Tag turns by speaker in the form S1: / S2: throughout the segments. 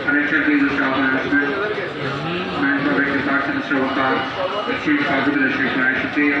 S1: Connection to the staff announcement. Man Public Department Mr. Waqar, the Chief Executive Secretary, Shukriya.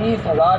S2: 30,000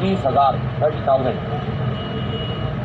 S2: 30,000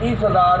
S2: 30,000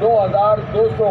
S2: 2200